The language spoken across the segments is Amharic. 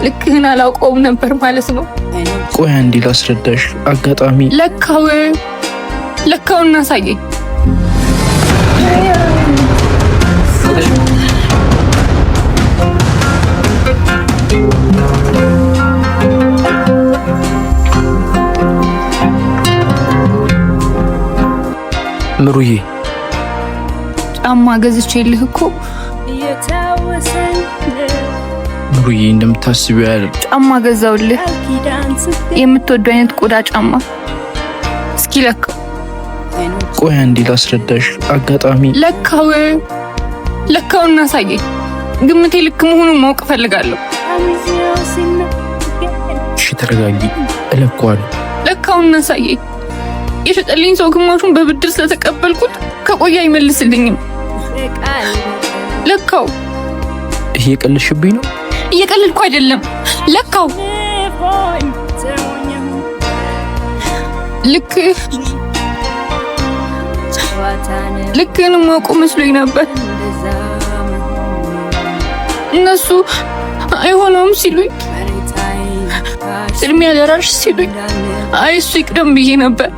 ልክህን አላውቀውም ነበር ማለት ነው። ቆይ አንዴ ላስረዳሽ። አጋጣሚ ለካው እናሳየኝ። ምሩዬ ጫማ ገዝቼልህ እኮ ምሩዬ፣ እንደምታስቢው ያለ ጫማ ገዛውልህ። የምትወደው አይነት ቆዳ ጫማ። እስኪ ለካው። ቆይ አንዴ ላስረዳሽ። አጋጣሚ ለካው እናሳየኝ። ግምቴ ልክ መሆኑን ማወቅ እፈልጋለሁ። እሺ ተረጋጊ፣ እለካዋለሁ። ለካው እናሳየኝ። የሸጠልኝ ሰው ግማሹን በብድር ስለተቀበልኩት ከቆየ አይመልስልኝም። ለካው። እየቀለድሽብኝ ነው? እየቀለድኩ አይደለም። ለካው። ልክህን ማውቁ መስሎኝ ነበር። እነሱ አይሆነውም ሲሉኝ፣ ቅድሚያ ደራሽ ሲሉኝ አይ እሱ ይቅደም ብዬ ነበር።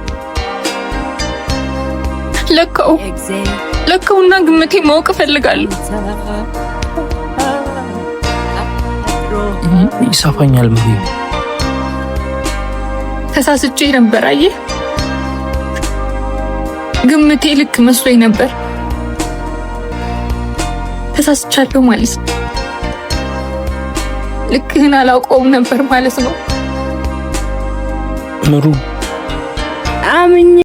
ለካውና ግምቴ ማወቅ እፈልጋለሁ። ይሳፋኛል ምሩ። ተሳስቼ ነበር። አየህ፣ ግምቴ ልክ መስሎኝ ነበር። ተሳስቻለሁ ማለት ነው። ልክህን አላውቀውም ነበር ማለት ነው ምሩ።